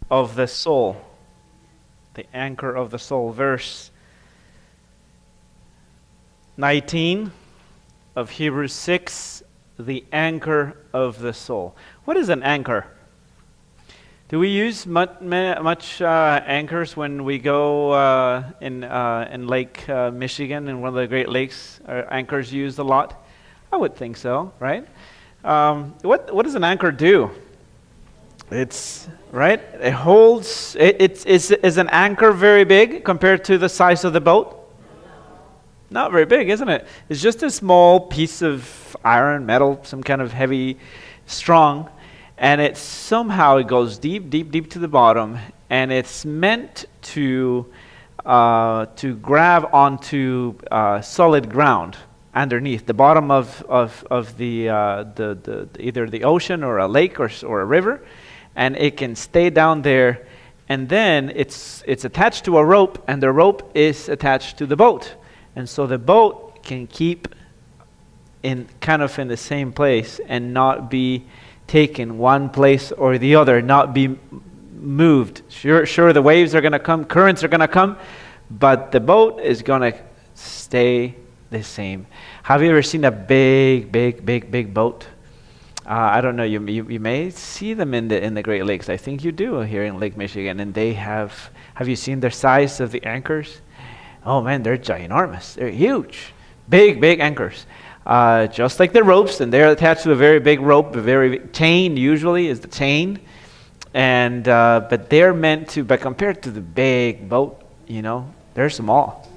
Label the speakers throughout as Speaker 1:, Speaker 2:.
Speaker 1: Of the soul. The anchor of the soul. Verse 19 of Hebrews 6, the anchor of the soul. What is an anchor? Do we use much anchors when we go in Lake Michigan, in one of the Great Lakes? Are anchors used a lot? I would think so, right? What does an anchor do? It's right. It holds. Is an anchor very big compared to the size of the boat? Not very big, isn't it? It's just a small piece of iron, metal, some kind of heavy, strong, and it goes deep, deep, deep to the bottom, and it's meant to grab onto solid ground underneath the bottom of the either the ocean or a lake or a river, and it can stay down there, and then it's attached to a rope, and the rope is attached to the boat. And so the boat can keep in the same place and not be taken one place or the other, not be moved. Sure, the waves are going to come, currents are going to come, but the boat is going to stay the same. Have you ever seen a big boat? I don't know. You may see them in the Great Lakes. I think you do here in Lake Michigan, and they have. Have you seen the size of the anchors? Oh man, they're ginormous. They're huge. Big anchors. Just like the ropes, and they're attached to a very big rope, a very big chain usually is the chain. And but they're meant to, but compared to the big boat, they're small.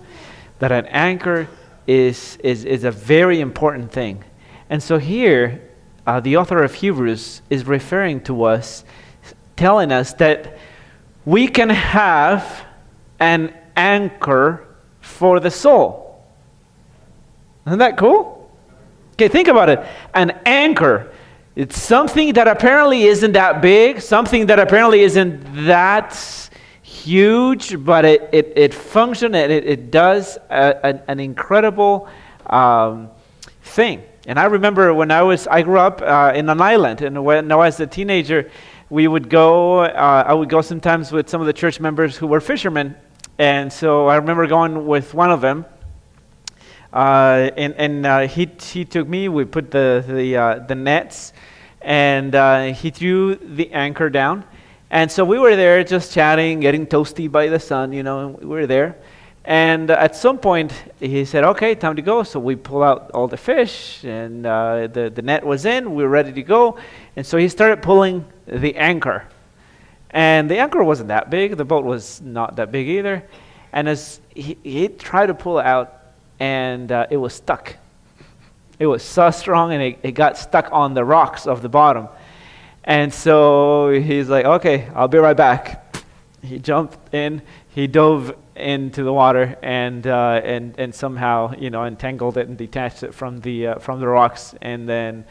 Speaker 1: But an anchor is a very important thing. And so here, the author of Hebrews is referring to us, telling us that we can have an anchor for the soul. Isn't that cool? Okay, think about it. An anchor. It's something that apparently isn't that big, something that apparently isn't that huge, but it functions and it does an incredible thing. And I remember when I grew up in an island, and when I was a teenager, I would go sometimes with some of the church members who were fishermen. And so I remember going with one of them, and he took me. We put the nets, and he threw the anchor down. And so we were there just chatting, getting toasty by the sun, and we were there. And at some point, he said, okay, time to go. So we pull out all the fish, and the net was in. We were ready to go. And so he started pulling the anchor. And the anchor wasn't that big. The boat was not that big either. And as he tried to pull it out, and it was stuck. It was so strong, and it got stuck on the rocks of the bottom. And so he's like, okay, I'll be right back. He jumped in. He dove into the water and somehow entangled it and detached it from the rocks. And then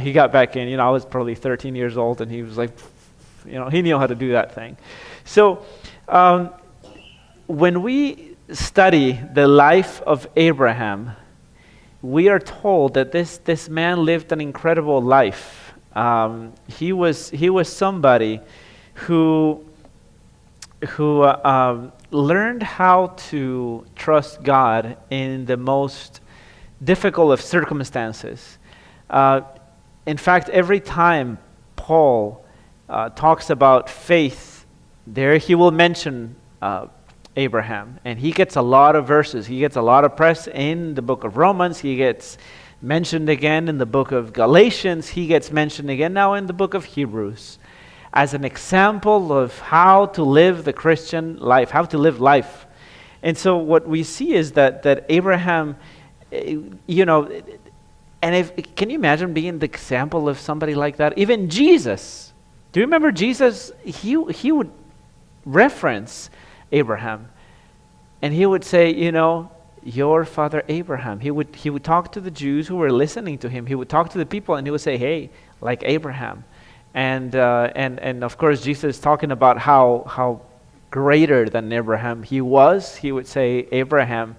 Speaker 1: he got back in. I was probably 13 years old, and he was like, he knew how to do that thing. So when we study the life of Abraham, we are told that this man lived an incredible life. He was somebody who learned how to trust God in the most difficult of circumstances. In fact, every time Paul talks about faith, there he will mention Abraham, and he gets a lot of verses. He gets a lot of press in the book of Romans. He gets mentioned again in the book of Galatians. He gets mentioned again now in the book of Hebrews as an example of how to live the Christian life, how to live life. And so what we see is that Abraham, and can you imagine being the example of somebody like that? Even Jesus. Do you remember Jesus? He would reference Abraham, and he would say, your father Abraham. He would talk to the Jews who were listening to him. He would talk to the people, and he would say, hey, like Abraham. And of course, Jesus is talking about how greater than Abraham he was. He would say, Abraham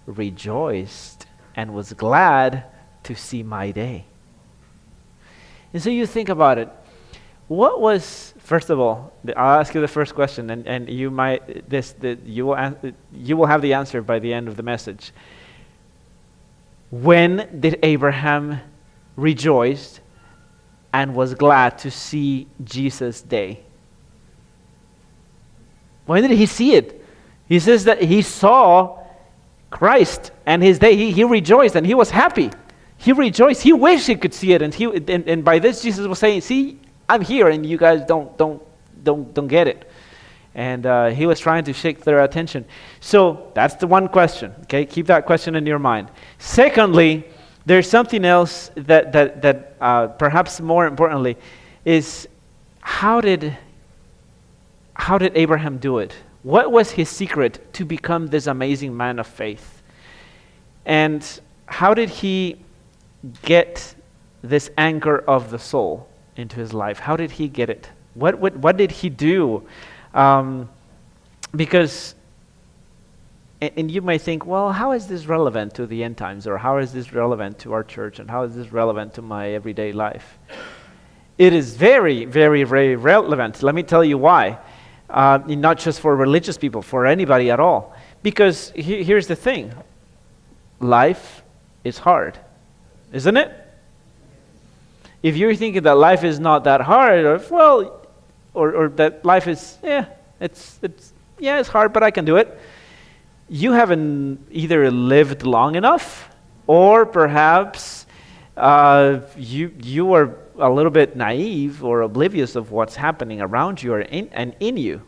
Speaker 1: rejoiced and was glad to see my day. And so you think about it. What was, first of all, I'll ask you the first question, and you will have the answer by the end of the message. When did Abraham rejoice and was glad to see Jesus' day? When did he see it? He says that he saw Christ and his day. He rejoiced and he was happy. He rejoiced. He wished he could see it, and by this Jesus was saying, "See, I'm here, and you guys don't get it." And he was trying to shake their attention. So that's the one question. Okay, keep that question in your mind. Secondly, there's something else that perhaps more importantly is how did Abraham do it? What was his secret to become this amazing man of faith? And how did he get this anchor of the soul into his life? How did he get it? What did he do? Because, and you may think, well, how is this relevant to the end times? Or how is this relevant to our church? And how is this relevant to my everyday life? It is very, very, very relevant. Let me tell you why. Not just for religious people, for anybody at all. Because here's the thing. Life is hard, isn't it? If you're thinking that life is not that hard, or that life is, it's hard, but I can do it, you haven't either lived long enough, or perhaps you are a little bit naive or oblivious of what's happening around you and in you.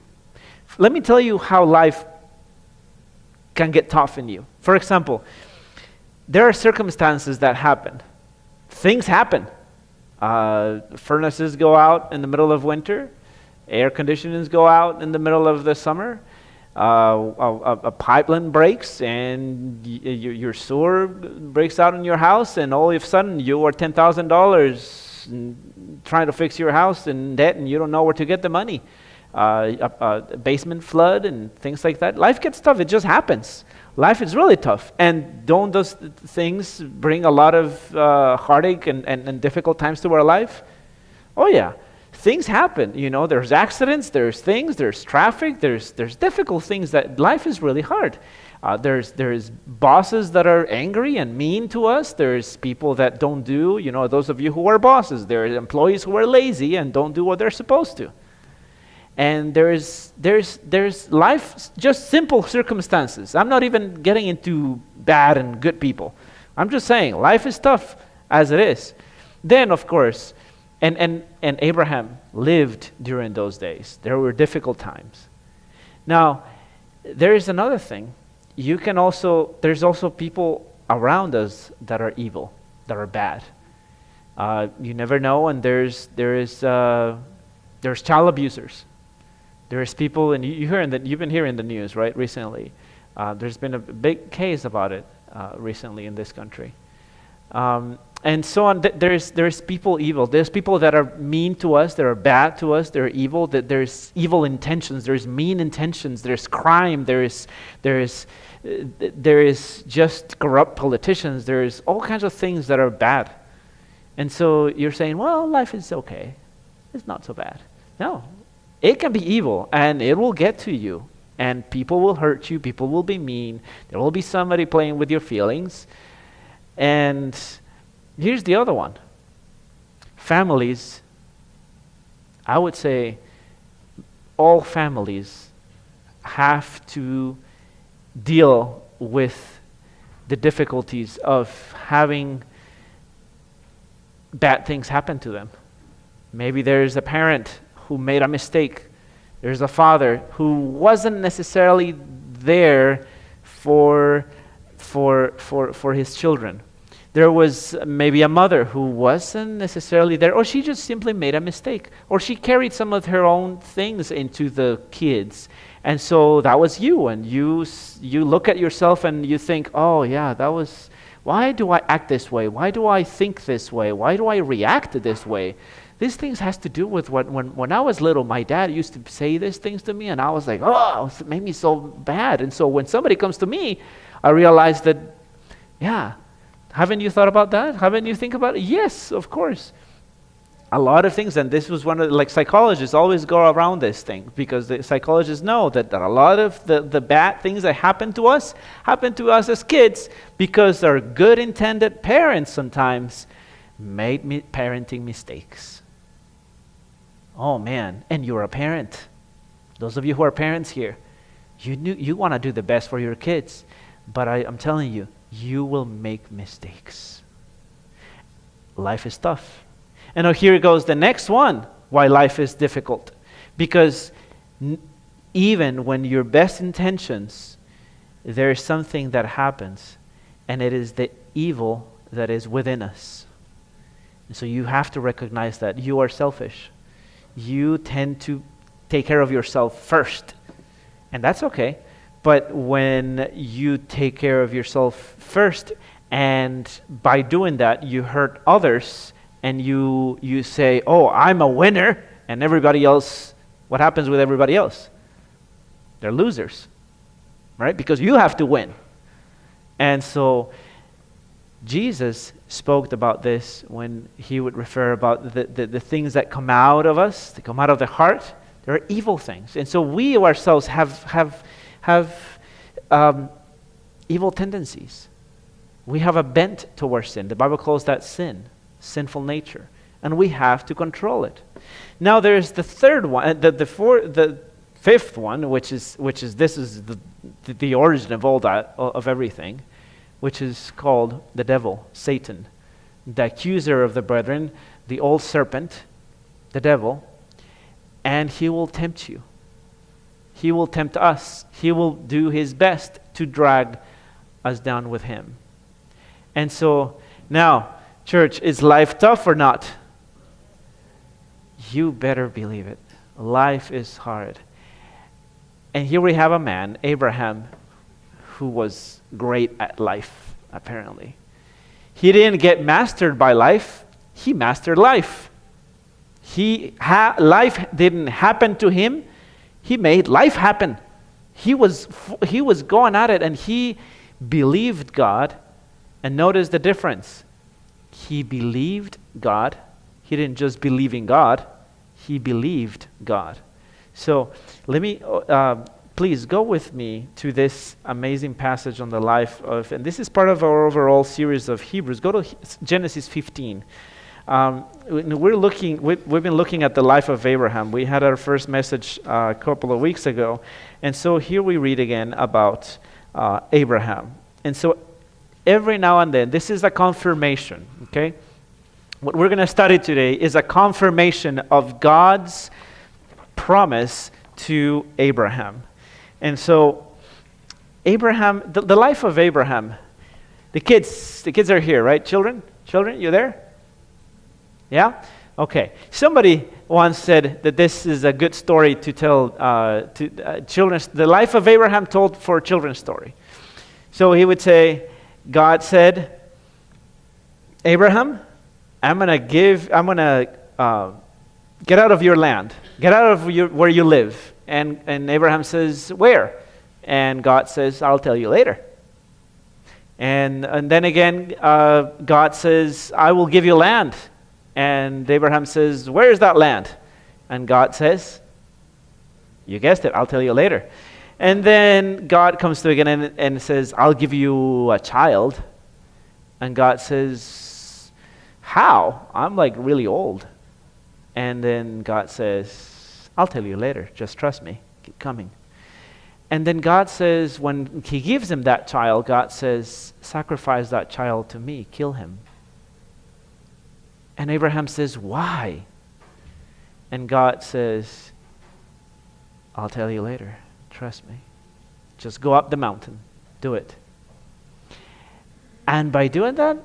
Speaker 1: Let me tell you how life can get tough in you. For example, there are circumstances that happen. Things happen. Furnaces go out in the middle of winter. Air conditionings go out in the middle of the summer. A pipeline breaks and your sewer breaks out in your house, and all of a sudden you are $10,000 trying to fix your house in debt, and you don't know where to get the money. A basement flood and things like that. Life gets tough. It just happens. Life is really tough. And don't those things bring a lot of heartache and difficult times to our life? Oh yeah. Things happen. There's accidents, there's things, there's traffic, there's difficult things. That life is really hard. There's bosses that are angry and mean to us. There's people that don't do, those of you who are bosses, there are employees who are lazy and don't do what they're supposed to. And there's life, just simple circumstances. I'm not even getting into bad and good people. I'm just saying life is tough as it is. Then, of course, and Abraham lived during those days. There were difficult times. Now, there is another thing. There's also people around us that are evil, that are bad. You never know, and there's child abusers. There's people, and you've been hearing the news, right, recently. There's been a big case about it recently in this country. And so on. There's people evil. There's people that are mean to us, that are bad to us, they're evil, that there's evil intentions, there's mean intentions, there's crime, there is just corrupt politicians, there's all kinds of things that are bad. And so you're saying, well, life is okay. It's not so bad. No. It can be evil, and it will get to you, and people will hurt you, people will be mean, there will be somebody playing with your feelings. And here's the other one. Families, I would say all families have to deal with the difficulties of having bad things happen to them. Maybe there's a parent who made a mistake. There's a father who wasn't necessarily there for his children. There was maybe a mother who wasn't necessarily there, or she just simply made a mistake, or she carried some of her own things into the kids. And so that was you, and you look at yourself and you think, oh yeah, why do I act this way? Why do I think this way? Why do I react this way? These things has to do with when I was little, my dad used to say these things to me, and I was like, oh, it made me so bad. And so when somebody comes to me, I realize that, yeah, Haven't you thought about that? Haven't you think about it? Yes, of course. A lot of things, and this was one of psychologists always go around this thing because the psychologists know that a lot of the bad things that happen to us as kids because our good intended parents sometimes made parenting mistakes. Oh man, and you're a parent. Those of you who are parents here, you want to do the best for your kids, but I'm telling you, you will make mistakes. Life is tough. And now here goes the next one, why life is difficult. Because even when your best intentions, there is something that happens, and it is the evil that is within us. And so you have to recognize that you are selfish. You tend to take care of yourself first, and that's okay. But when you take care of yourself first, and by doing that, you hurt others, and you say, oh, I'm a winner, and everybody else, what happens with everybody else? They're losers, right? Because you have to win. And so Jesus spoke about this when he would refer about the things that come out of us, that come out of the heart. There are evil things. And so we ourselves have evil tendencies. We have a bent towards sin. The Bible calls that sin. Sinful nature, and we have to control it. Now there's the third one, the fifth one, which is this is the origin of all that, of everything, which is called the devil, Satan, the accuser of the brethren, the old serpent, the devil, and he will tempt you. He will tempt us. He will do his best to drag us down with him. And so now, church, is life tough or not? You better believe it. Life is hard. And here we have a man, Abraham, who was great at life, apparently. He didn't get mastered by life. He mastered life. Life didn't happen to him. He made life happen. He was going at it, and he believed God. And notice the difference. He believed God. He didn't just believe in God. He believed God. So let me, please go with me to this amazing passage on the life of, and this is part of our overall series of Hebrews. Go to Genesis 15. We've been looking at the life of Abraham. We had our first message a couple of weeks ago. And so here we read again about Abraham. And so every now and then, this is a confirmation, okay? What we're going to study today is a confirmation of God's promise to Abraham. And so, Abraham, the life of Abraham, the kids are here, right? Children, you there? Yeah? Okay. Somebody once said that this is a good story to tell to children, the life of Abraham told for a children's story. So he would say, God said, Abraham, I'm going to get out of your land. Get out of where you live. And Abraham says, where? And God says, I'll tell you later. And then again, God says, I will give you land. And Abraham says, where is that land? And God says, you guessed it, I'll tell you later. And then God comes to again and says, I'll give you a child. And God says, how? I'm like really old. And then God says, I'll tell you later. Just trust me. Keep coming. And then God says, when he gives him that child, God says, sacrifice that child to me. Kill him. And Abraham says, why? And God says, I'll tell you later. Trust me. Just go up the mountain. Do it. And by doing that,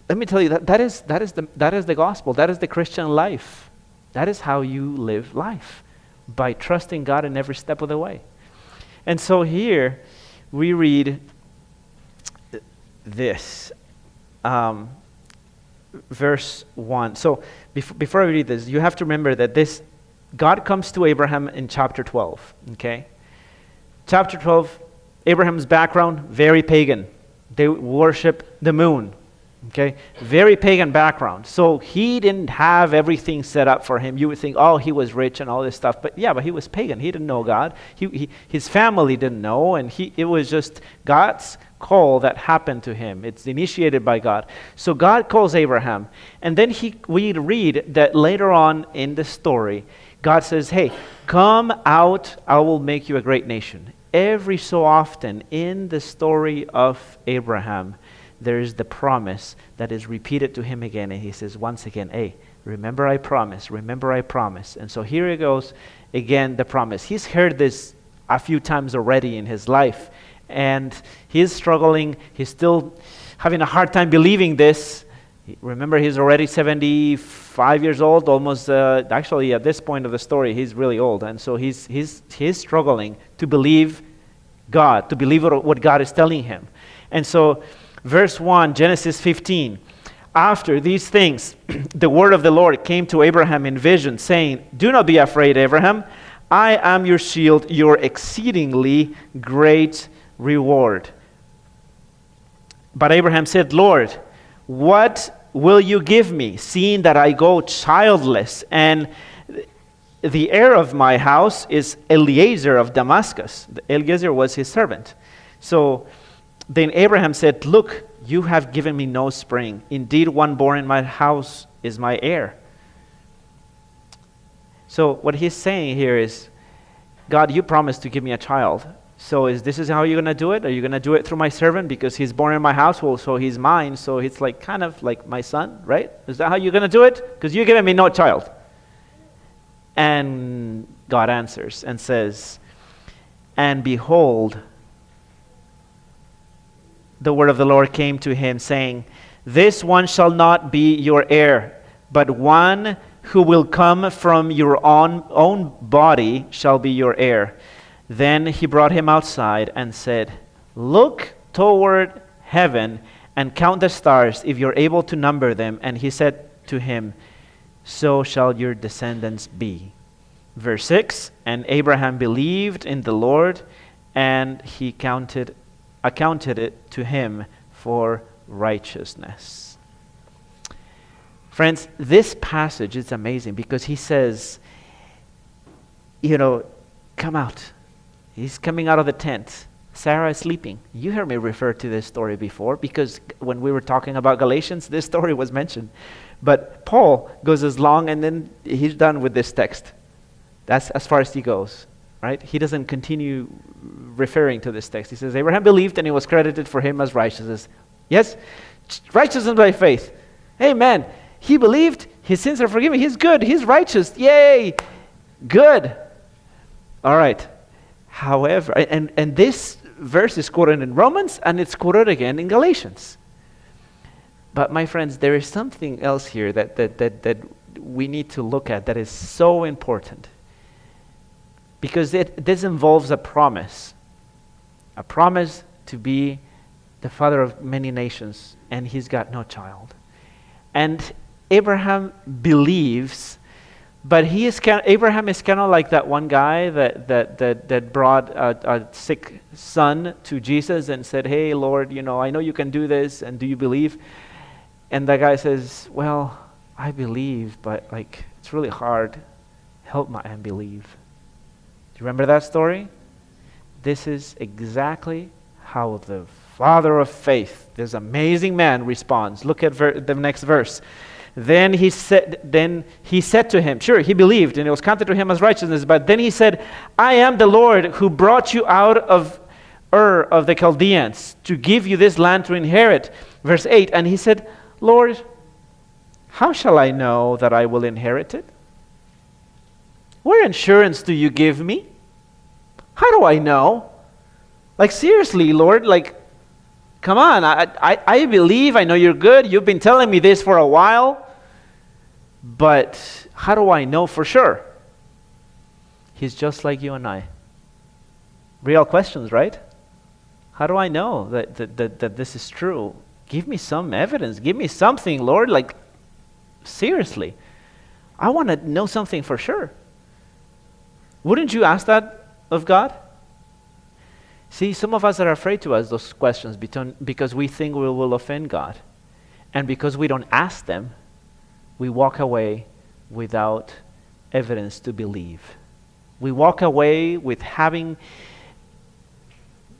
Speaker 1: let me tell you that is the gospel. That is the Christian life. That is how you live life, by trusting God in every step of the way. And so here we read this, verse 1. So before I read this, you have to remember that this God comes to Abraham in chapter 12, okay? Chapter 12, Abraham's background, very pagan. They worship the moon. Okay, very pagan background. So he didn't have everything set up for him. You would think, oh, he was rich and all this stuff. But yeah, but he was pagan. He didn't know God. His family didn't know, and it was just God's call that happened to him. It's initiated by God. So God calls Abraham. And then we read that later on in the story, God says, hey, come out, I will make you a great nation. Every so often in the story of Abraham, there is the promise that is repeated to him again. And he says once again, hey, remember I promise, remember I promise. And so here he goes again, the promise. He's heard this a few times already in his life. And he's struggling. He's still having a hard time believing this. Remember, he's already 75 years old, almost, actually at this point of the story, he's really old. And so he's struggling to believe God, to believe what God is telling him. And so verse 1, Genesis 15. After these things, the word of the Lord came to Abraham in vision, saying, do not be afraid, Abraham. I am your shield, your exceedingly great reward. But Abraham said, Lord, what will you give me, seeing that I go childless, and the heir of my house is Eliezer of Damascus? Eliezer was his servant. So then Abraham said, look, you have given me no spring. Indeed, one born in my house is my heir. So what he's saying here is, God, you promised to give me a child. So this is how you're going to do it? Are you going to do it through my servant because he's born in my household, so he's mine, so it's like kind of like my son, right? Is that how you're going to do it? Because you're giving me no child. And God answers and says, and behold, the word of the Lord came to him, saying, this one shall not be your heir, but one who will come from your own body shall be your heir. Then he brought him outside and said, look toward heaven and count the stars, if you're able to number them. And he said to him, so shall your descendants be. Verse 6, and Abraham believed in the Lord, and he accounted it to him for righteousness. Friends, this passage is amazing because he says, come out. He's coming out of the tent. Sarah is sleeping. You heard me refer to this story before because when we were talking about Galatians, this story was mentioned. But Paul goes as long and then he's done with this text. That's as far as he goes, right? He doesn't continue referring to this text. He says, Abraham believed and it was credited for him as righteousness. Yes? Righteousness by faith. Amen. He believed, his sins are forgiven. He's good. He's righteous. Yay! Good. All right. However, and this verse is quoted in Romans and it's quoted again in Galatians. But my friends, there is something else here that we need to look at that is so important. Because this involves a promise to be the father of many nations, and he's got no child. And Abraham believes, but Abraham is kind of like that one guy that brought a sick son to Jesus and said, hey, Lord, I know you can do this, and do you believe? And the guy says, well, I believe, but it's really hard. Help my unbelief. Do you remember that story? This is exactly how the father of faith, this amazing man, responds. Look at the next verse. Then he said to him, sure, he believed, and it was counted to him as righteousness, but then he said, I am the Lord who brought you out of Ur of the Chaldeans to give you this land to inherit. Verse 8, and he said, Lord, how shall I know that I will inherit it? What insurance do you give me? How do I know? Seriously, Lord, come on. I believe, I know you're good. You've been telling me this for a while. But how do I know for sure? He's just like you and I. Real questions, right? How do I know that this is true? Give me some evidence. Give me something, Lord. Seriously. I want to know something for sure. Wouldn't you ask that of God? See, some of us are afraid to ask those questions because we think we will offend God. And because we don't ask them, we walk away without evidence to believe. We walk away with having,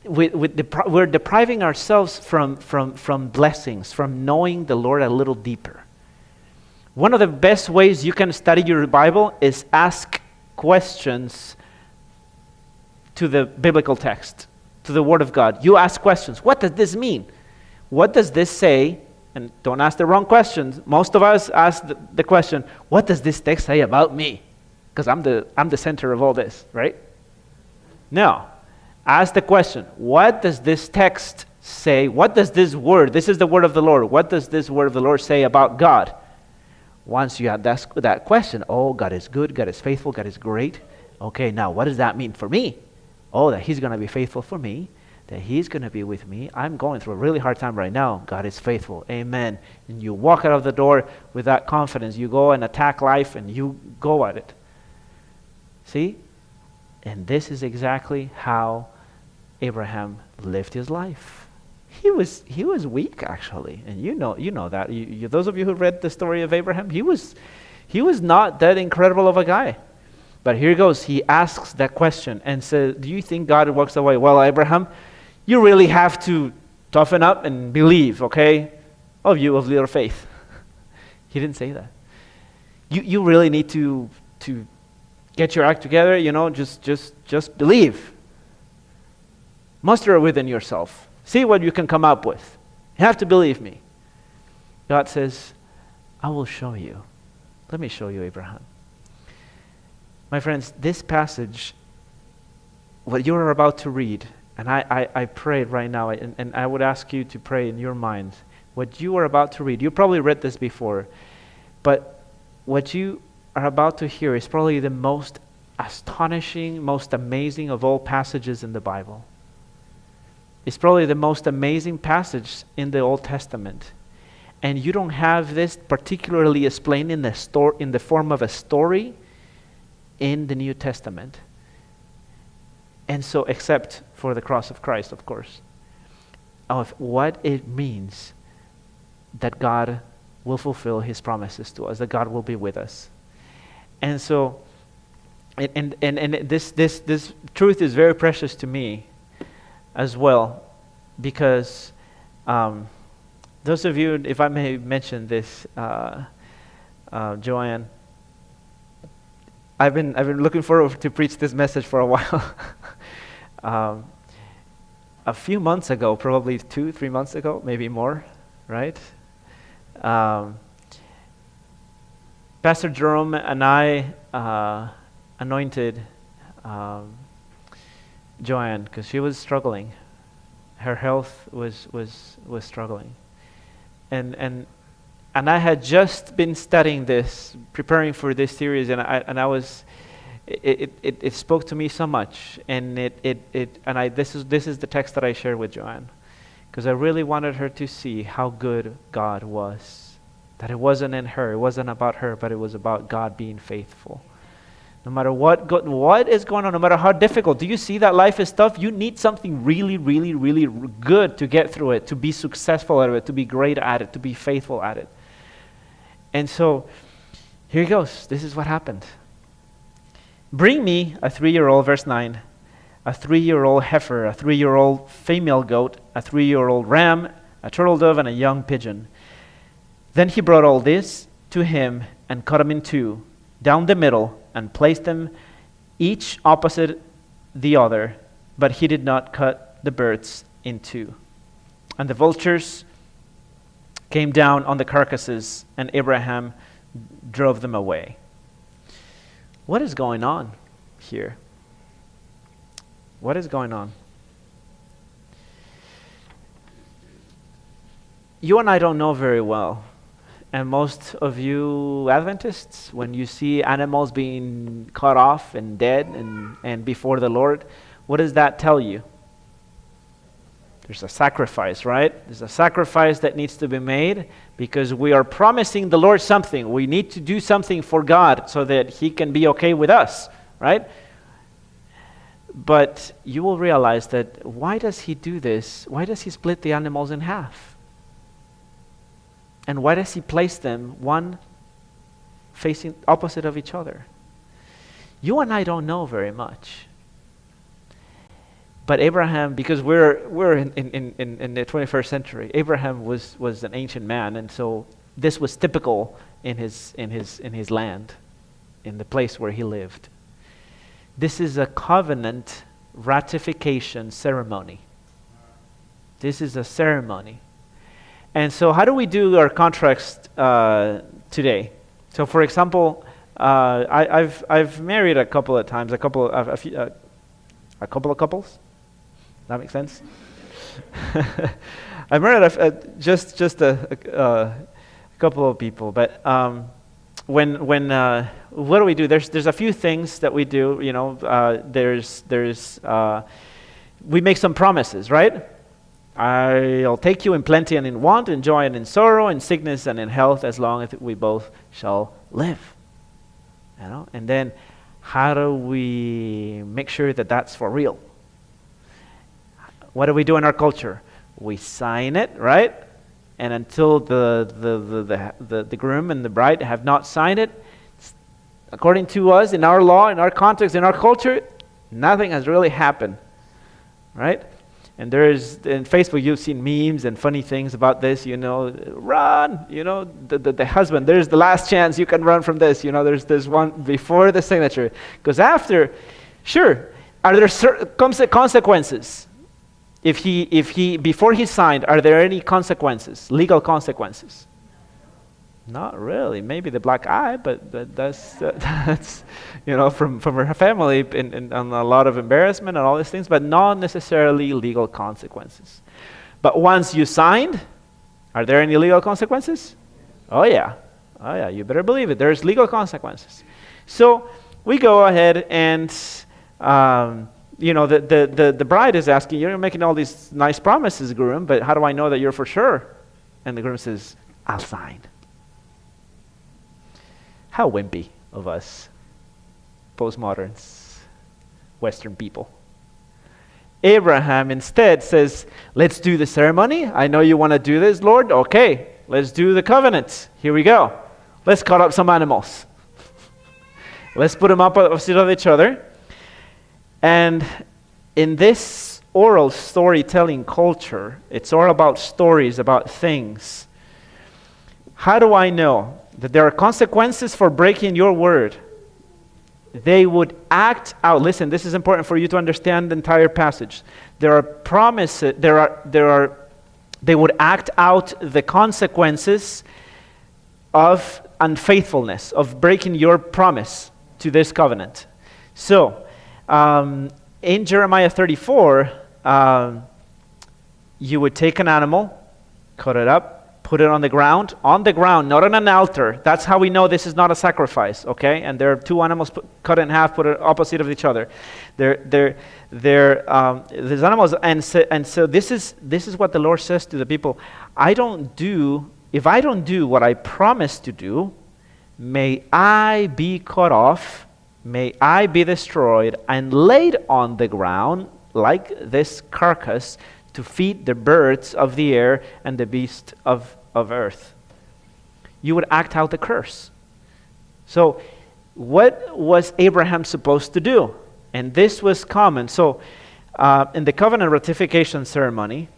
Speaker 1: we're depriving ourselves from blessings, from knowing the Lord a little deeper. One of the best ways you can study your Bible is ask questions to the biblical text, to the Word of God. You ask questions. What does this mean? What does this say? And don't ask the wrong questions. Most of us ask the question, what does this text say about me? Because I'm the center of all this, right? No. Ask the question, what does this text say? What does this word, this is the word of the Lord, what does this word of the Lord say about God? Once you have that question, oh, God is good, God is faithful, God is great. Okay, now what does that mean for me? Oh, that He's going to be faithful for me, that He's going to be with me. I'm going through a really hard time right now. God is faithful. Amen. And you walk out of the door with that confidence. You go and attack life and you go at it. See? And this is exactly how Abraham lived his life. He was weak, actually, and you know that. Those of you who read the story of Abraham, he was not that incredible of a guy. But here goes. He asks that question and says, "Do you think God walks away?" Well, Abraham, you really have to toughen up and believe, okay? Of you of little faith. He didn't say that. You really need to get your act together. Just believe. Muster it within yourself. See what you can come up with. You have to believe me. God says, I will show you. Let me show you, Abraham. My friends, this passage, what you are about to read, and I prayed right now, and I would ask you to pray in your mind, what you are about to read, you probably read this before, but what you are about to hear is probably the most astonishing, most amazing of all passages in the Bible. It's probably the most amazing passage in the Old Testament. And you don't have this particularly explained in the form of a story in the New Testament. And so, except for the cross of Christ, of course, of what it means that God will fulfill His promises to us, that God will be with us. And so, and this truth is very precious to me as well, because those of you, if I may mention this, Joanne, I've been looking forward to preach this message for a while. A few months ago, probably 2-3 months ago, maybe more, right? Pastor Jerome and I anointed Joanne because she was struggling. Her health was struggling, and I had just been studying this, preparing for this series, and I was. It spoke to me so much, and this is the text that I shared with Joanne, because I really wanted her to see how good God was. That it wasn't in her, it wasn't about her, but it was about God being faithful. No matter what is going on, no matter how difficult, do you see that life is tough? You need something really, really, really good to get through it, to be successful at it, to be great at it, to be faithful at it. And so, here he goes. This is what happened. Bring me a 3-year-old, verse 9, a 3-year-old heifer, a 3-year-old female goat, a 3-year-old ram, a turtle dove, and a young pigeon. Then he brought all this to him and cut them in two, down the middle, and placed them each opposite the other, but he did not cut the birds in two. And the vultures came down on the carcasses, and Abraham drove them away. What is going on here? What is going on? You and I don't know very well. And most of you Adventists, when you see animals being cut off and dead and before the Lord, what does that tell you? There's a sacrifice, right? There's a sacrifice that needs to be made because we are promising the Lord something. We need to do something for God so that He can be okay with us, right? But you will realize that why does he do this? Why does he split the animals in half? And why does he place them one facing opposite of each other? You and I don't know very much. But Abraham, because we're in the 21st century, Abraham was an ancient man, and so this was typical in his land, in the place where he lived. This is a covenant ratification ceremony. This is a ceremony. And so how do we do our contracts today? So for example, I've married a couple of times, a couple of couples. That makes sense? I've married just a couple of people, but when what do we do? There's a few things that we do. You know, we make some promises, right? I'll take you in plenty and in want, in joy and in sorrow, in sickness and in health, as long as we both shall live. You know, and then how do we make sure that that's for real? What do we do in our culture? We sign it, right? And until the groom and the bride have not signed it, according to us, in our law, in our context, in our culture, nothing has really happened, right? And in Facebook, you've seen memes and funny things about this, you know, run, you know, the husband, there's the last chance you can run from this, you know, there's one before the signature. Because after, sure, are there certain consequences? If he before he signed, are there any consequences, legal consequences? Not really. Maybe the black eye, but that's you know, from her family and a lot of embarrassment and all these things, but not necessarily legal consequences. But once you signed, are there any legal consequences? Oh yeah, you better believe it. There's legal consequences. So we go ahead and you know, the bride is asking, you're making all these nice promises, groom, but how do I know that you're for sure? And the groom says, I'll sign. How wimpy of us, postmoderns, Western people. Abraham instead says, let's do the ceremony. I know you want to do this, Lord. Okay, let's do the covenant. Here we go. Let's cut up some animals. Let's put them up opposite of each other. And in this oral storytelling culture, it's all about stories, about things. How do I know that there are consequences for breaking your word? They would act out. Listen, this is important for you to understand the entire passage. There are promises, they would act out the consequences of unfaithfulness, of breaking your promise to this covenant. So, in Jeremiah 34, you would take an animal, cut it up, put it on the ground, not on an altar. That's how we know this is not a sacrifice, okay? And there are two animals cut in half, put it opposite of each other. There's animals, and so this is what the Lord says to the people. If I don't do what I promised to do, may I be cut off, may I be destroyed and laid on the ground like this carcass to feed the birds of the air and the beasts of earth. You would act out the curse. So what was Abraham supposed to do? And this was common. So in the covenant ratification ceremony,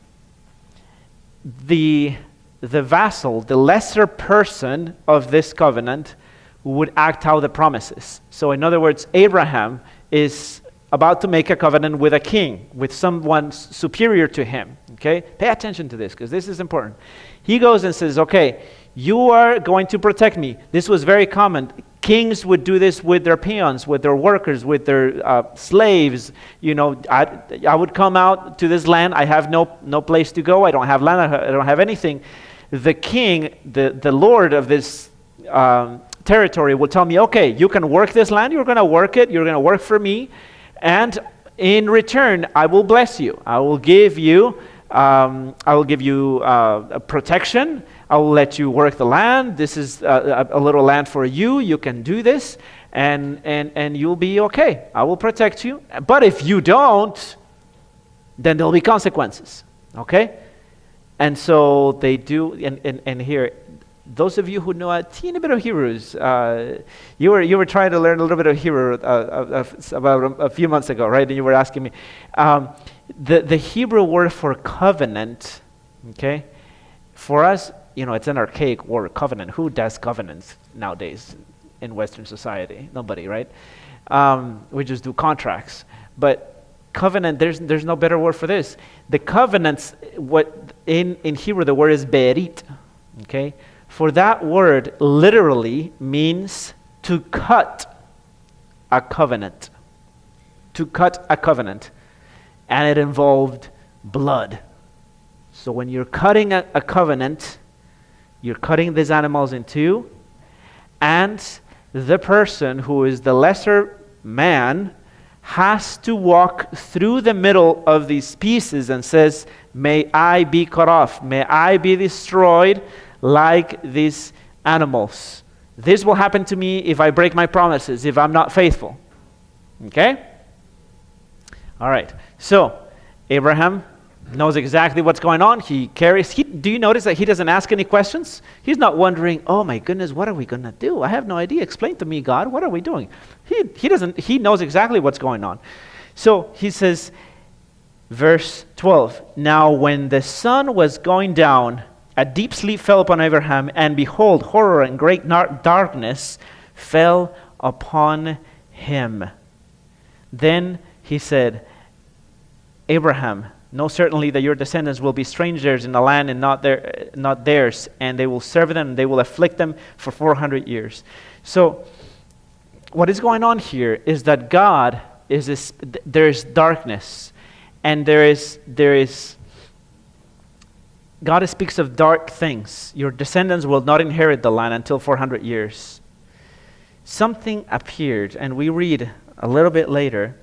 Speaker 1: the vassal, the lesser person of this covenant, would act out the promises. So in other words, Abraham is about to make a covenant with a king, with someone superior to him. Okay? Pay attention to this, because this is important. He goes and says, okay, you are going to protect me. This was very common. Kings would do this with their peons, with their workers, with their slaves. You know, I would come out to this land. I have no place to go. I don't have land. I don't have anything. The king, the lord of this territory will tell me, okay, you can work this land. You're going to work it. You're going to work for me. And in return, I will bless you. I will give you protection. I will let you work the land. This is a little land for you. You can do this. and you'll be okay. I will protect you. But if you don't, then there'll be consequences. Okay? And so they do, and here, those of you who know a teeny bit of Hebrews, you were trying to learn a little bit of Hebrew about a few months ago, right? And you were asking me. The Hebrew word for covenant, okay, for us, it's an archaic word, covenant. Who does covenants nowadays in Western society? Nobody, right? We just do contracts. But covenant, there's no better word for this. The covenants, what in Hebrew the word is berit, okay? For that word literally means to cut a covenant. To cut a covenant. And it involved blood. So when you're cutting a covenant, you're cutting these animals in two, and the person who is the lesser man has to walk through the middle of these pieces and says, may I be cut off, may I be destroyed like these animals. This will happen to me if I break my promises, if I'm not faithful. Okay? All right. So, Abraham knows exactly what's going on. Do you notice that he doesn't ask any questions? He's not wondering, oh my goodness, what are we going to do? I have no idea. Explain to me, God, what are we doing? He knows exactly what's going on. So he says, verse 12, now when the sun was going down, a deep sleep fell upon Abraham, and behold, horror and great darkness fell upon him. Then he said, Abraham, know certainly that your descendants will be strangers in the land and not theirs, and they will serve them, and they will afflict them for 400 years. So, what is going on here is that God there is darkness, and God speaks of dark things. Your descendants will not inherit the land until 400 years. Something appeared, and we read a little bit later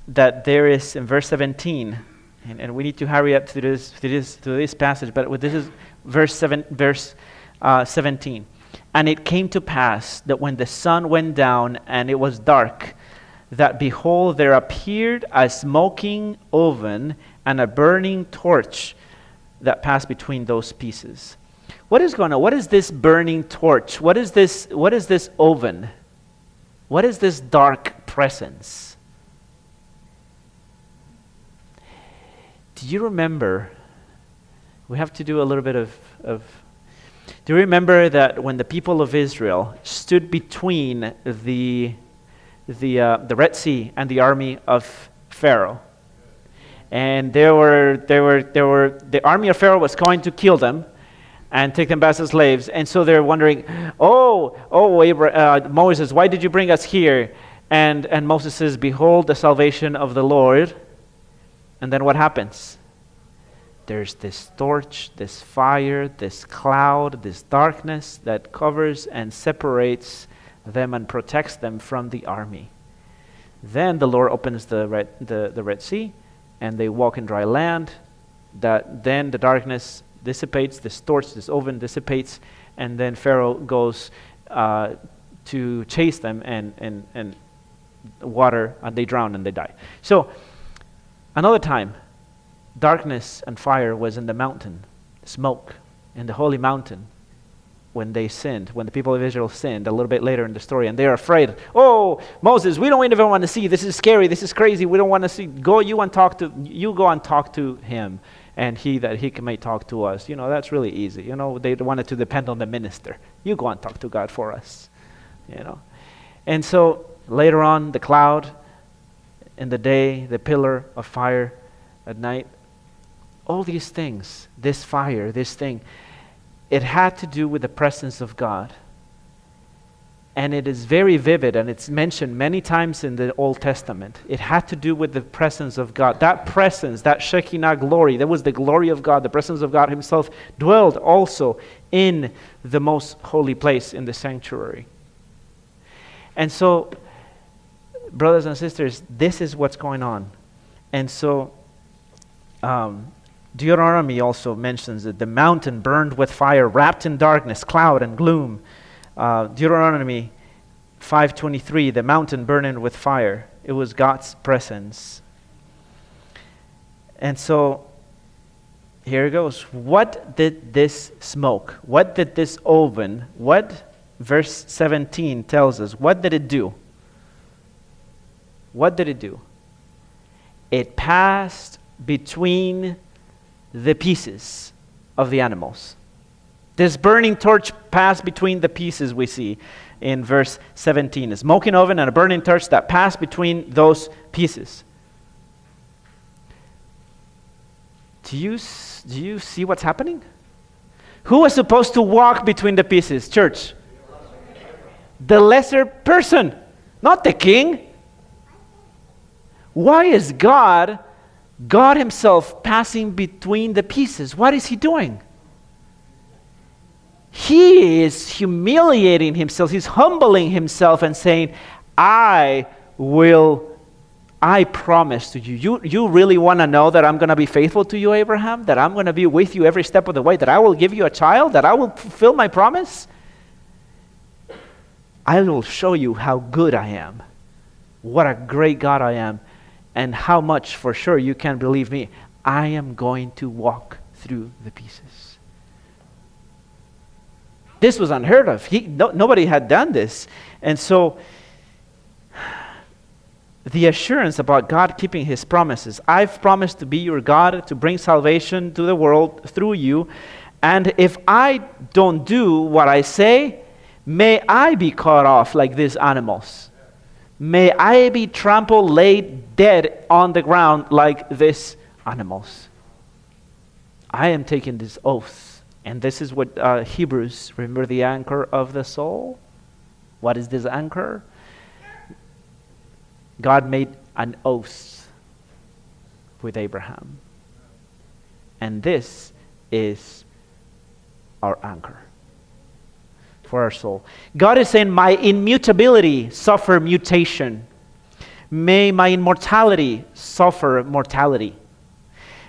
Speaker 1: that there is in verse 17, and we need to hurry up to this passage, but this is verse 17. And it came to pass that when the sun went down and it was dark, that behold, there appeared a smoking oven and a burning torch that passed between those pieces. What is going on? What is this burning torch? What is this oven? What is this dark presence? Do you remember? We have to do a little bit of. Do you remember that when the people of Israel stood between the Red Sea and the army of Pharaoh, and the army of Pharaoh was going to kill them and take them back as slaves, and so they're wondering, Moses, why did you bring us here? And Moses says, behold the salvation of the Lord. And then what happens? There's this torch, this fire, this cloud, this darkness that covers and separates them and protects them from the army. Then the Lord opens the Red Sea, and they walk in dry land. Then the darkness dissipates, this torch, this oven dissipates, and then Pharaoh goes to chase them, and water, and they drown and they die. So, another time, darkness and fire was in the mountain, smoke in the holy mountain when they sinned, when the people of Israel sinned a little bit later in the story, and they're afraid. Oh, Moses, we don't even want to see. This is scary. This is crazy. We don't want to see. You go and talk to him, and he may talk to us. That's really easy. They wanted to depend on the minister. You go and talk to God for us. And so later on, the cloud in the day, the pillar of fire at night, all these things, this fire, this thing, it had to do with the presence of God. And it is very vivid, and it's mentioned many times in the Old Testament. It had to do with the presence of God. That presence, that Shekinah glory, that was the glory of God, the presence of God himself, dwelled also in the most holy place in the sanctuary. And so, brothers and sisters, this is what's going on. And so, Deuteronomy also mentions that the mountain burned with fire, wrapped in darkness, cloud, and gloom. Deuteronomy 5:23, the mountain burning with fire. It was God's presence. And so, here it goes. What did this smoke? What did this oven? What, verse 17 tells us, what did it do? What did it do? It passed between the pieces of the animals. This burning torch passed between the pieces we see in verse 17. A smoking oven and a burning torch that passed between those pieces. Do you see what's happening? Who was supposed to walk between the pieces? Church. The lesser person, not the king. Why is God himself passing between the pieces? What is he doing? He is humiliating himself. He's humbling himself and saying, I promise to you. You really want to know that I'm going to be faithful to you, Abraham? That I'm going to be with you every step of the way? That I will give you a child? That I will fulfill my promise? I will show you how good I am. What a great God I am. And how much for sure you can believe me. I am going to walk through the pieces. This was unheard of. Nobody had done this. And so, the assurance about God keeping his promises. I've promised to be your God, to bring salvation to the world through you. And if I don't do what I say, may I be cut off like these animals. May I be trampled, laid dead on the ground like these animals. I am taking this oath. And this is what Hebrews, remember the anchor of the soul? What is this anchor? God made an oath with Abraham. And this is our anchor for our soul. God is saying, my immutability suffer mutation. May my immortality suffer mortality.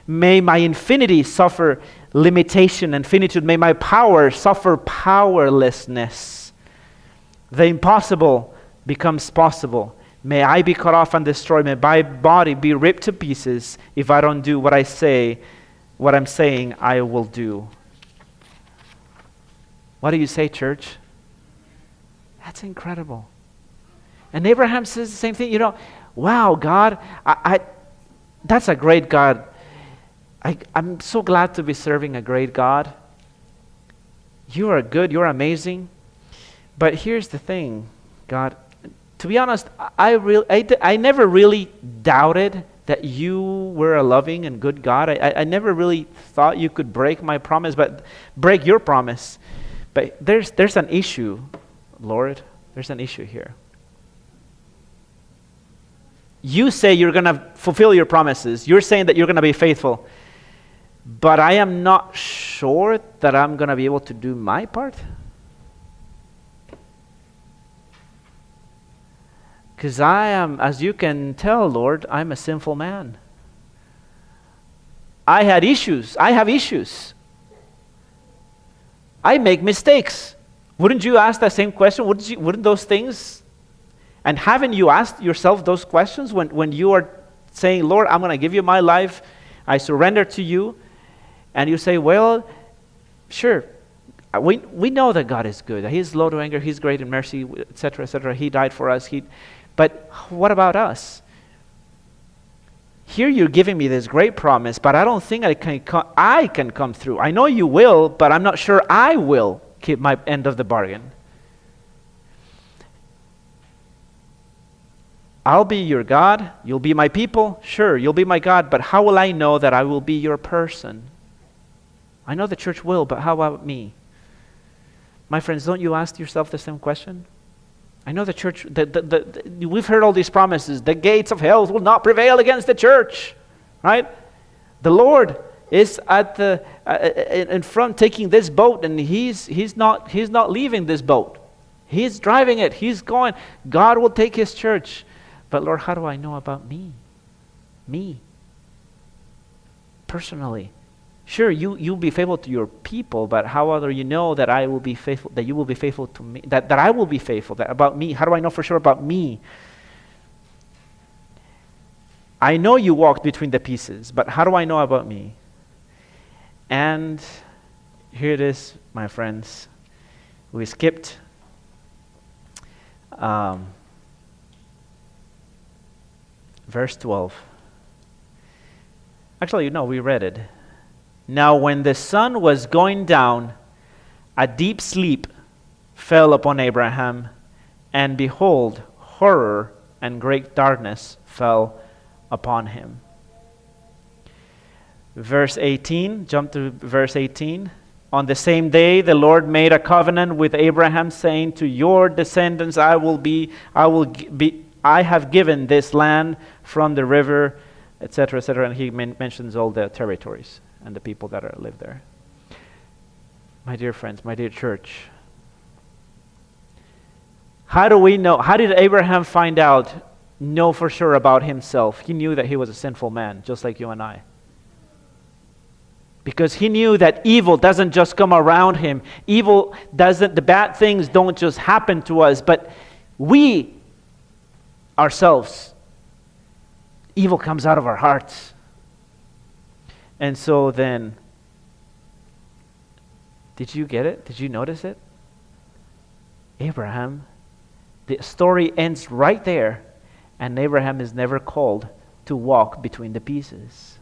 Speaker 1: May my infinity suffer limitation and finitude. May my power suffer powerlessness. The impossible becomes possible. May I be cut off and destroyed. May my body be ripped to pieces if I don't do what I say, what I'm saying I will do. What do you say, church? That's incredible. And Abraham says the same thing. You know, wow, God, that's a great God. I'm so glad to be serving a great God. You are good. You're amazing. But here's the thing, God. To be honest, I never really doubted that you were a loving and good God. I never really thought you could break my promise, but break your promise. But there's an issue, Lord. There's an issue here. You say you're going to fulfill your promises. You're saying that you're going to be faithful. But I am not sure that I'm going to be able to do my part. Because I am, as you can tell, Lord, I'm a sinful man. I had issues. I have issues. I make mistakes. Wouldn't you ask that same question? Wouldn't those things? And haven't you asked yourself those questions when you are saying, Lord, I'm going to give you my life. I surrender to you. And you say, well, sure. We know that God is good. He is slow to anger. He's great in mercy, etc., etc. He died for us. But what about us? Here you're giving me this great promise, but I don't think I can come through. I know you will, but I'm not sure I will keep my end of the bargain. I'll be your God. You'll be my people. Sure, you'll be my God, but how will I know that I will be your person? I know the church will, but how about me? My friends, don't you ask yourself the same question? I know the church, we've heard all these promises. The gates of hell will not prevail against the church, right? The Lord is in front taking this boat, and he's not leaving this boat. He's driving it. He's going. God will take his church. But Lord, how do I know about me? Me. Personally. Sure, you'll be faithful to your people, but how other you know that I will be faithful, that you will be faithful to me, that I will be faithful, that about me? How do I know for sure about me? I know you walked between the pieces, but how do I know about me? And here it is, my friends. We skipped verse 12. Actually, no, we read it. Now when the sun was going down, a deep sleep fell upon Abraham, and behold, horror and great darkness fell upon him. Verse 18, jump to verse 18. On the same day, the Lord made a covenant with Abraham, saying, "To your descendants I have given this land from the river," etc., etc. And he mentions all the territories and the people that live there. My dear friends, my dear church, how do we know? How did Abraham know for sure about himself? He knew that he was a sinful man, just like you and I. Because he knew that evil doesn't just come around him. The bad things don't just happen to us, but we ourselves, evil comes out of our hearts. And so then, did you get it? Did you notice it? Abraham, the story ends right there, and Abraham is never called to walk between the pieces.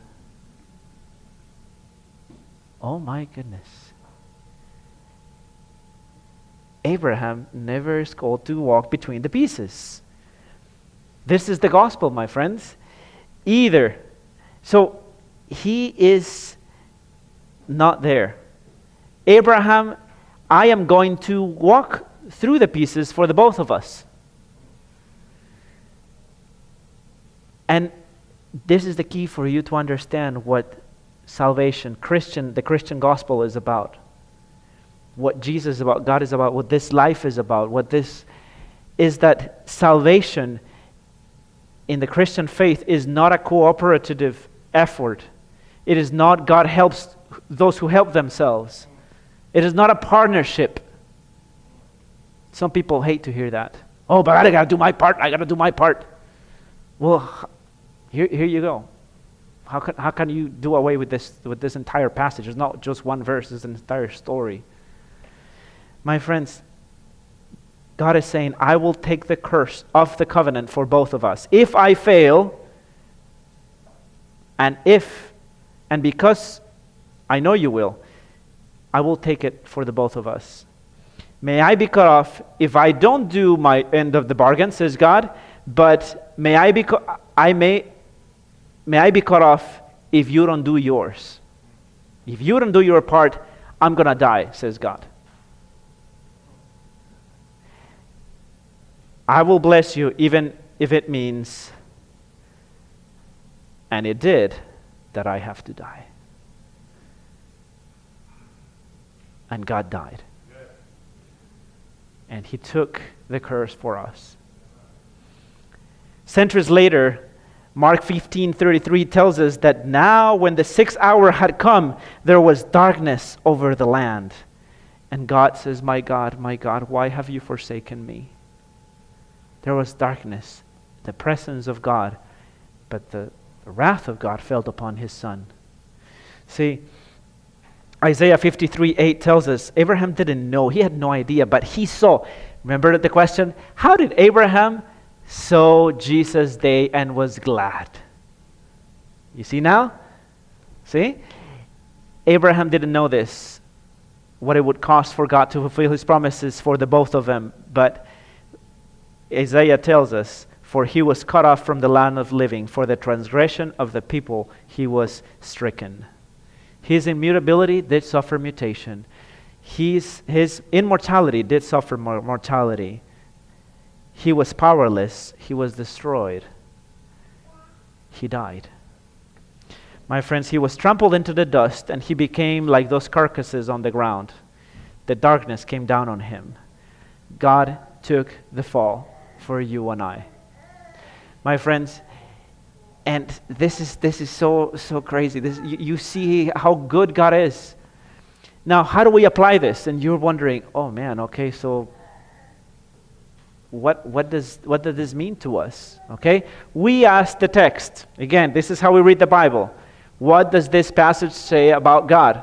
Speaker 1: Oh my goodness. Abraham never is called to walk between the pieces. This is the gospel, my friends. So he is not there. Abraham, I am going to walk through the pieces for the both of us. And this is the key for you to understand what salvation, the Christian gospel is about. What Jesus is about, God is about, what this life is about. What this is, that salvation in the Christian faith is not a cooperative effort. It is not God helps those who help themselves. It is not a partnership. Some people hate to hear that. Oh, but I got to do my part. I got to do my part. Well, here you go. How can you do away with this entire passage? It's not just one verse, it's an entire story. My friends, God is saying, I will take the curse of the covenant for both of us. If I fail, and because I know you will, I will take it for the both of us. May I be cut off if I don't do my end of the bargain, says God, but may I be cut off if you don't do yours. If you don't do your part, I'm going to die, says God. I will bless you even if it means, and it did, that I have to die. And God died. And he took the curse for us. Centuries later, Mark 15:33 tells us that now when the 6th hour had come, there was darkness over the land. And God says, my God, why have you forsaken me? There was darkness, the presence of God, but the wrath of God fell upon his son. See, Isaiah 53:8 tells us Abraham didn't know, he had no idea, but he saw. Remember the question? How did Abraham saw Jesus' day and was glad? You see now? See? Abraham didn't know this, what it would cost for God to fulfill his promises for the both of them, but Isaiah tells us, for he was cut off from the land of living, for the transgression of the people he was stricken. His immutability did suffer mutation. His immortality did suffer mortality. He was powerless. He was destroyed. He died. My friends, he was trampled into the dust, and he became like those carcasses on the ground. The darkness came down on him. God took the fall for you and I. My friends, And this is so crazy. You see how good God is. Now, how do we apply this? And you're wondering, oh man, okay, so what does this mean to us? Okay? We ask the text. Again, this is how we read the Bible. What does this passage say about God?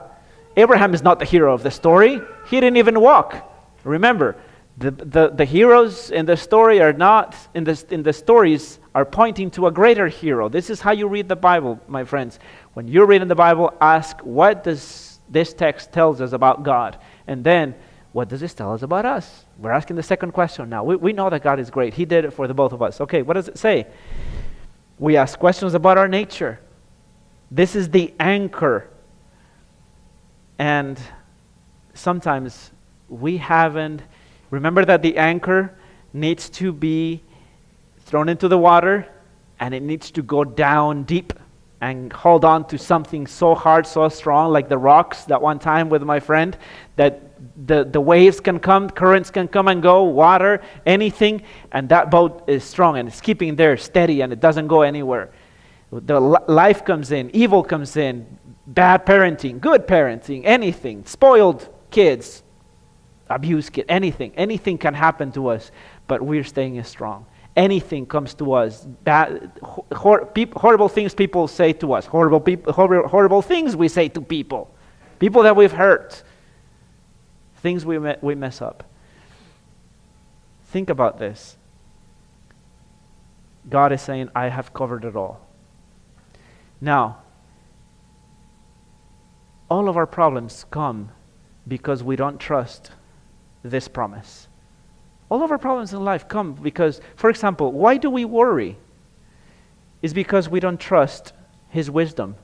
Speaker 1: Abraham is not the hero of the story. He didn't even walk. Remember, the heroes in the story are not in the stories are pointing to a greater hero. This is how you read the Bible, my friends. When you're reading the Bible, ask, what does this text tells us about God? And then, what does this tell us about us? We're asking the second question now. We know that God is great. He did it for the both of us. Okay, what does it say? We ask questions about our nature. This is the anchor. And sometimes we haven't. Remember that the anchor needs to be thrown into the water, and it needs to go down deep and hold on to something so hard, so strong, like the rocks that one time with my friend, that the waves can come, currents can come and go, water, anything, and that boat is strong and it's keeping there steady and it doesn't go anywhere. The life comes in, evil comes in, bad parenting, good parenting, anything, spoiled kids, abused kids, anything can happen to us, but we're staying strong. Anything comes to us, bad, horrible things people say to us, horrible things we say to people that we've hurt, things we mess up. Think about this. God is saying, I have covered it all. Now, all of our problems come because we don't trust this promise. All of our problems in life come because, for example, why do we worry? It's because we don't trust His wisdom.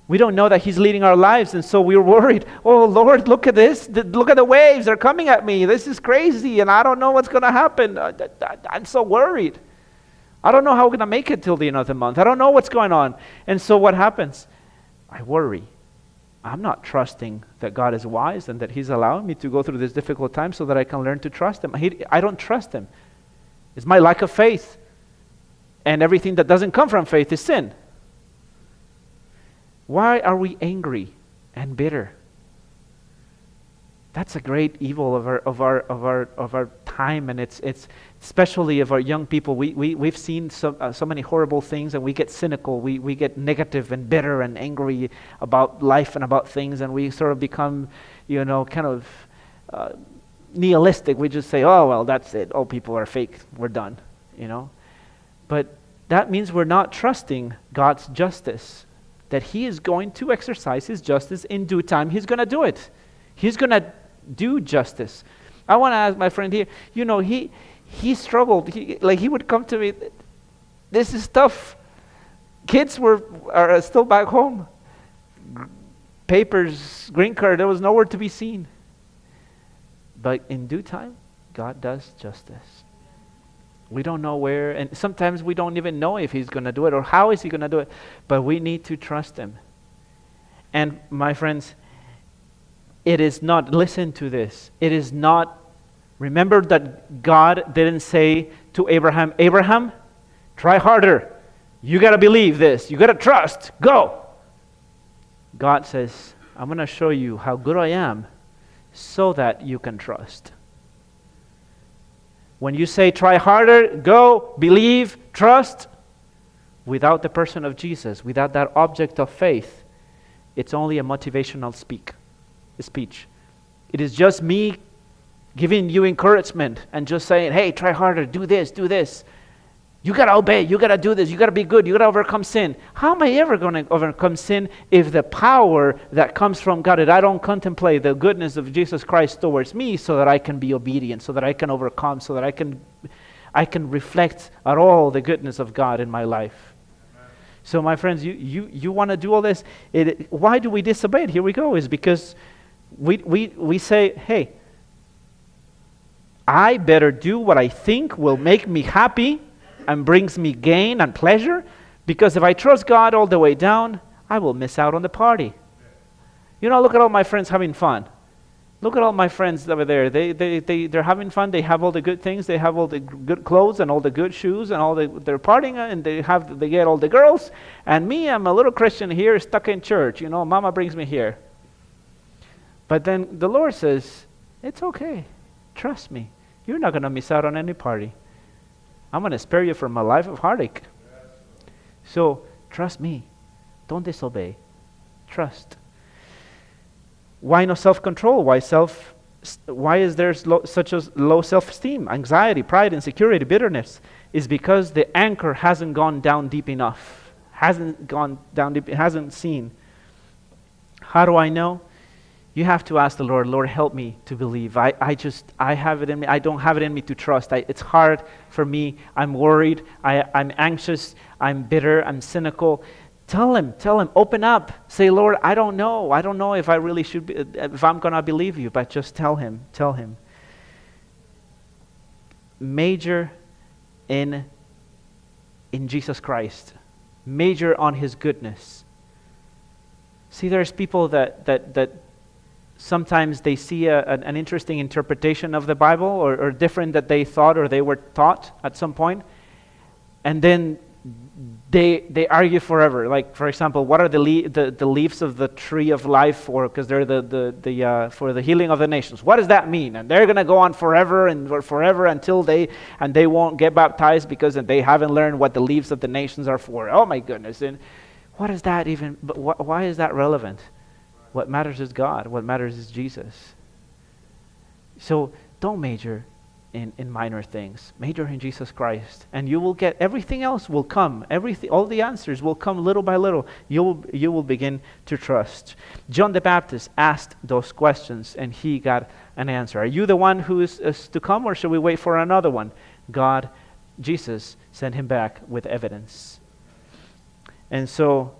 Speaker 1: We don't know that He's leading our lives, and so we're worried. Oh, Lord, look at this. Look at the waves. They're coming at me. This is crazy, and I don't know what's going to happen. I'm so worried. I don't know how we're going to make it till the end of the month. I don't know what's going on. And so what happens? I worry. I'm not trusting that God is wise and that He's allowing me to go through this difficult time so that I can learn to trust Him. I don't trust Him. It's my lack of faith. And everything that doesn't come from faith is sin. Why are we angry and bitter? That's a great evil of our time, and it's especially of our young people. We've seen so many horrible things, and we get cynical. We get negative and bitter and angry about life and about things, and we sort of become, kind of nihilistic. We just say, "Oh well, that's it. All people are fake. We're done." But that means we're not trusting God's justice. That He is going to exercise His justice in due time. He's going to do it. He's going to do justice. I want to ask my friend here, he struggled. He would come to me, this is tough. Kids are still back home. Papers, green card, there was nowhere to be seen. But in due time, God does justice. We don't know where, and sometimes we don't even know if He's going to do it or how is He going to do it, but we need to trust Him. And my friends, it is not, listen to this, it is not, remember that God didn't say to Abraham, Abraham, try harder. You got to believe this. You got to trust. Go. God says, I'm going to show you how good I am so that you can trust. When you say try harder, go, believe, trust, without the person of Jesus, without that object of faith, it's only a motivational speech. It is just me giving you encouragement and just saying, hey, try harder, do this, do this. You got to obey, you got to do this, you got to be good, you got to overcome sin. How am I ever going to overcome sin if the power that comes from God, that I don't contemplate the goodness of Jesus Christ towards me so that I can be obedient, so that I can overcome, so that I can reflect at all the goodness of God in my life. Amen. So my friends, you want to do all this. Why do we disobey it? Here we go, is because we say, hey, I better do what I think will make me happy and brings me gain and pleasure, because if I trust God all the way down, I will miss out on the party. Look at all my friends having fun. Look at all my friends over there. They're having fun. They have all the good things. They have all the good clothes and all the good shoes and they're partying and they get all the girls. And me, I'm a little Christian here stuck in church. Mama brings me here. But then the Lord says, it's okay. Trust me. You're not going to miss out on any party. I'm going to spare you from a life of heartache. So trust me. Don't disobey. Trust. Why no self-control? Why is there such a low self-esteem, anxiety, pride, insecurity, bitterness? Is because the anchor hasn't gone down deep enough. Hasn't seen. How do I know? You have to ask the Lord, Lord, help me to believe. I have it in me. I don't have it in me to trust. It's hard for me. I'm worried. I'm anxious. I'm bitter. I'm cynical. Tell him, open up. Say, Lord, I don't know. I don't know if I really should be, if I'm going to believe you, but just tell him. Major in Jesus Christ. Major on his goodness. See, there's people that sometimes they see an interesting interpretation of the Bible or different that they thought or they were taught at some point, and then they argue forever. Like, for example, what are the leaves of the tree of life for? Because they're for the healing of the nations. What does that mean? And they're going to go on forever until they won't get baptized because they haven't learned what the leaves of the nations are for. Oh my goodness! And what is that even? But why is that relevant? What matters is God. What matters is Jesus. So don't major in minor things. Major in Jesus Christ, and you will get everything else will come. All the answers will come little by little. You will begin to trust. John the Baptist asked those questions, and he got an answer. Are you the one who is to come, or should we wait for another one? Jesus sent him back with evidence. And so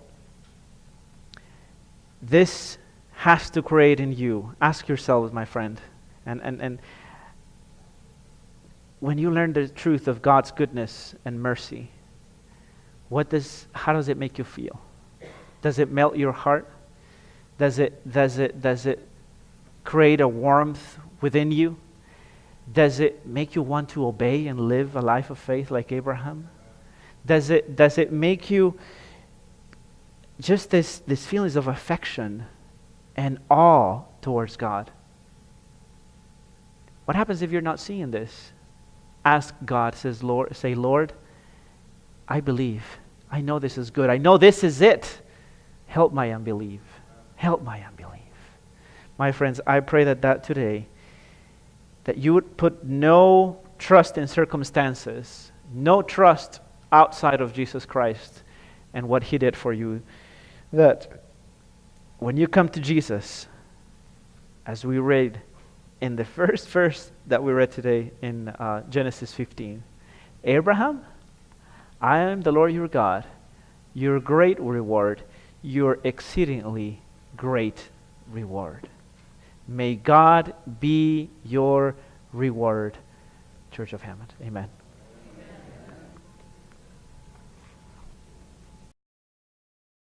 Speaker 1: this has to create in you. Ask yourselves, my friend, and when you learn the truth of God's goodness and mercy, how does it make you feel? Does it melt your heart? Does it create a warmth within you? Does it make you want to obey and live a life of faith like Abraham? Does it make you just this feelings of affection and awe towards God? What happens if you're not seeing this? Ask God, say, Lord, I believe. I know this is good. I know this is it. Help my unbelief. Help my unbelief. My friends, I pray that today, that you would put no trust in circumstances, no trust outside of Jesus Christ and what he did for you. That when you come to Jesus, as we read in the first verse that we read today in Genesis 15, Abraham, I am the Lord your God, your great reward, your exceedingly great reward. May God be your reward, Church of Hammond. Amen.